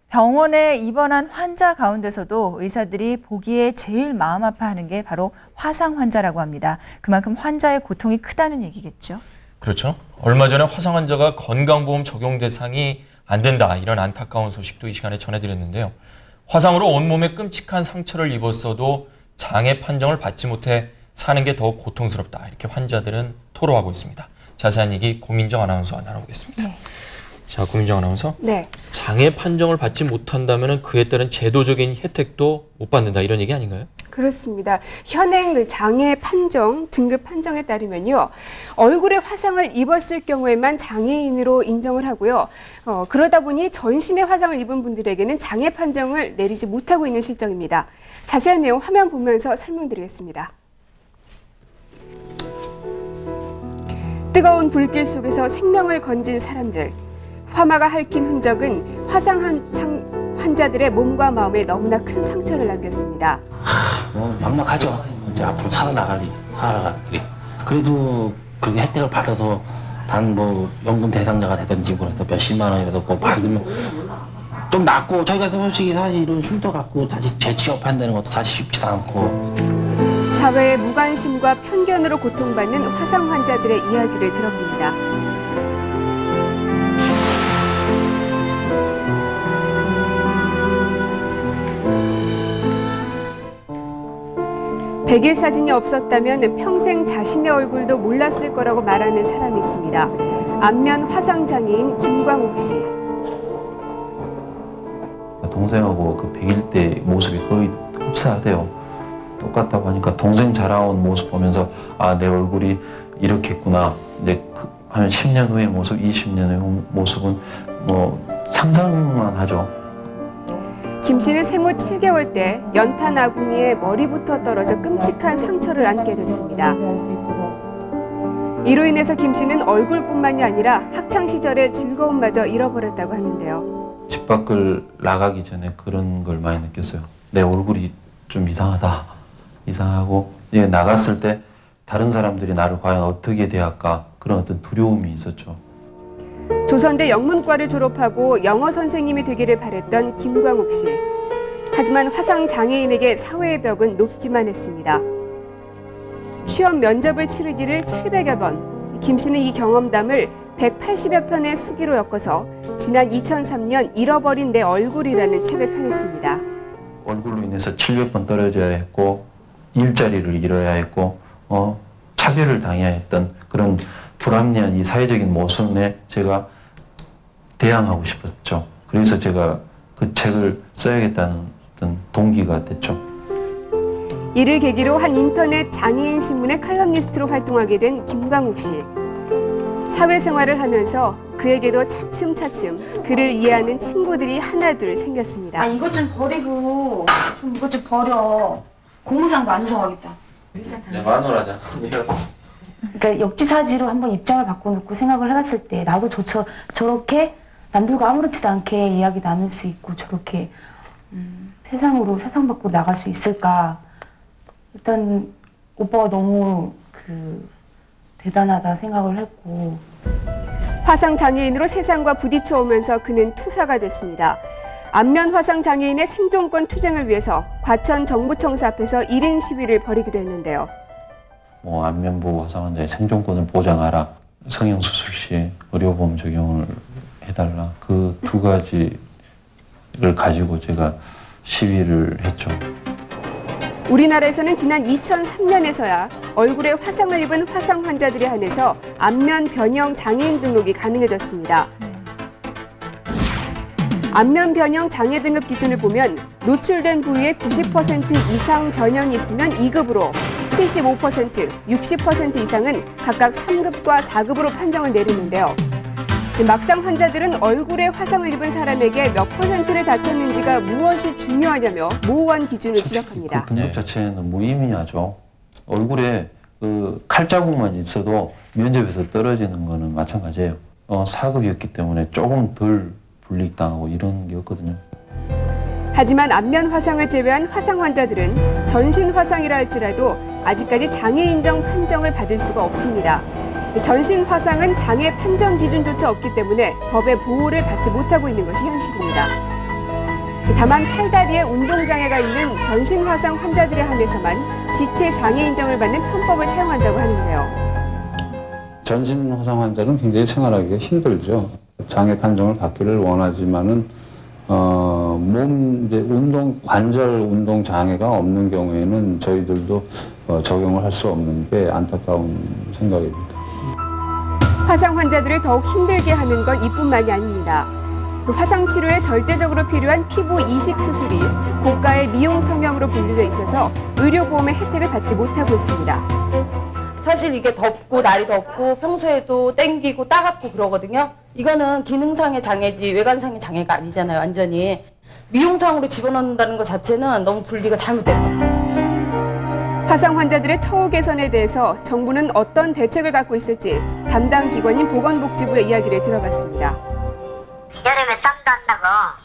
병원에 입원한 환자 가운데서도 의사들이 보기에 제일 마음 아파하는 게 바로 화상 환자라고 합니다. 그만큼 환자의 고통이 크다는 얘기겠죠. 그렇죠. 얼마 전에 화상 환자가 건강보험 적용 대상이 안 된다, 이런 안타까운 소식도 이 시간에 전해드렸는데요. 화상으로 온몸에 끔찍한 상처를 입었어도 장애 판정을 받지 못해 사는 게 더 고통스럽다, 이렇게 환자들은 토로하고 있습니다. 자세한 얘기 고민정 아나운서와 나눠보겠습니다. 네. 자, 고민정 아나운서. 네. 장애 판정을 받지 못한다면 그에 따른 제도적인 혜택도 못 받는다, 이런 얘기 아닌가요? 그렇습니다. 현행 장애 판정, 등급 판정에 따르면요, 얼굴에 화상을 입었을 경우에만 장애인으로 인정을 하고요. 그러다 보니 전신에 화상을 입은 분들에게는 장애 판정을 내리지 못하고 있는 실정입니다. 자세한 내용 화면 보면서 설명드리겠습니다. 뜨거운 불길 속에서 생명을 건진 사람들. 화마가 핥힌 흔적은 화상 환자들의 몸과 마음에 너무나 큰 상처를 남겼습니다. 막막하죠. 이제 앞으로 살아나가리. 그래도 그렇게 혜택을 받아서 단 뭐 연금 대상자가 되든지 그래서 몇십만 원이라도 뭐 받으면 좀 낫고, 저희가 솔직히 사실 이런 흉터 갖고 다시 재취업한다는 것도 사실 쉽지도 않고. 사회의 무관심과 편견으로 고통받는 화상 환자들의 이야기를 들어봅니다. 백일 사진이 없었다면 평생 자신의 얼굴도 몰랐을 거라고 말하는 사람이 있습니다. 안면 화상 장애인 김광욱 씨. 동생하고 그 100일 때 모습이 거의 흡사하대요. 똑같다고 하니까 동생 자라온 모습 보면서 아, 내 얼굴이 이렇게 했구나. 이제 한 10년 후의 모습, 20년 후의 모습은 뭐 상상만 하죠. 김 씨는 생후 7개월 때 연탄 아궁이에 머리부터 떨어져 끔찍한 상처를 안게 됐습니다. 이로 인해서 김 씨는 얼굴뿐만이 아니라 학창 시절의 즐거움마저 잃어버렸다고 하는데요. 집 밖을 나가기 전에 그런 걸 많이 느꼈어요. 내 얼굴이 좀 이상하고 이제 나갔을 때 다른 사람들이 나를 과연 어떻게 대할까, 그런 어떤 두려움이 있었죠. 조선대 영문과를 졸업하고 영어 선생님이 되기를 바랬던 김광욱 씨. 하지만 화상 장애인에게 사회의 벽은 높기만 했습니다. 취업 면접을 치르기를 700여 번. 김 씨는 이 경험담을 180여 편의 수기로 엮어서 지난 2003년 잃어버린 내 얼굴이라는 책을 펴냈습니다. 얼굴로 인해서 700번 떨어져야 했고, 일자리를 잃어야 했고, 차별을 당해야 했던 그런 불합리한 이 사회적인 모순에 제가 대항하고 싶었죠. 그래서 제가 그 책을 써야겠다는 어떤 동기가 됐죠. 이를 계기로 한 인터넷 장애인 신문의 칼럼니스트로 활동하게 된 김광욱 씨. 사회생활을 하면서 그에게도 차츰차츰 그를 이해하는 친구들이 하나둘 생겼습니다. 아, 이것 좀 버리고 좀 이것 좀 버려. 공무상도 안 주워가겠다. 내 마누라잖아. 그러니까 역지사지로 한번 입장을 바꿔놓고 생각을 해봤을 때 나도 저렇게 남들과 아무렇지도 않게 이야기 나눌 수 있고 저렇게 세상 밖으로 나갈 수 있을까. 일단 오빠가 너무 대단하다 생각을 했고. 화상 장애인으로 세상과 부딪혀 오면서 그는 투사가 됐습니다. 안면 화상 장애인의 생존권 투쟁을 위해서 과천 정부청사 앞에서 1인 시위를 벌이기도 했는데요. 안면보호 화상 환자의 생존권을 보장하라, 성형수술 시 의료보험 적용을 해달라, 그 두 가지를 가지고 제가 시위를 했죠. 우리나라에서는 지난 2003년에서야 얼굴에 화상을 입은 화상 환자들에 한해서 안면 변형 장애인 등록이 가능해졌습니다. 안면 변형 장애 등급 기준을 보면 노출된 부위에 90% 이상 변형이 있으면 2급으로 75%, 60% 이상은 각각 3급과 4급으로 판정을 내리는데요. 막상 환자들은 얼굴에 화상을 입은 사람에게 몇 %를 다쳤는지가 무엇이 중요하냐며 모호한 기준을 지적합니다. 그 등급 자체는 무의미하죠. 얼굴에 칼자국만 있어도 면접에서 떨어지는 거는 마찬가지예요. 4급이었기 때문에 조금 덜 불이익당하고 이런 게 없거든요. 하지만 안면 화상을 제외한 화상 환자들은 전신 화상이라 할지라도 아직까지 장애 인정 판정을 받을 수가 없습니다. 전신 화상은 장애 판정 기준조차 없기 때문에 법의 보호를 받지 못하고 있는 것이 현실입니다. 다만 팔다리에 운동장애가 있는 전신 화상 환자들에 한해서만 지체 장애 인정을 받는 편법을 사용한다고 하는데요. 전신 화상 환자는 굉장히 생활하기가 힘들죠. 장애 판정을 받기를 원하지만은 몸 이제 운동 관절 운동 장애가 없는 경우에는 저희들도 적용을 할 수 없는 게 안타까운 생각입니다. 화상 환자들을 더욱 힘들게 하는 건 이뿐만이 아닙니다. 그 화상 치료에 절대적으로 필요한 피부 이식 수술이 고가의 미용 성형으로 분류돼 있어서 의료보험의 혜택을 받지 못하고 있습니다. 사실 이게 덥고 날이 덥고 평소에도 땡기고 따갑고 그러거든요. 이거는 기능상의 장애지 외관상의 장애가 아니잖아요. 완전히 미용상으로 집어넣는다는 것 자체는 너무 분리가 잘못된 것 같아요. 화상 환자들의 처우 개선에 대해서 정부는 어떤 대책을 갖고 있을지 담당 기관인 보건복지부의 이야기를 들어봤습니다. 여름에 땀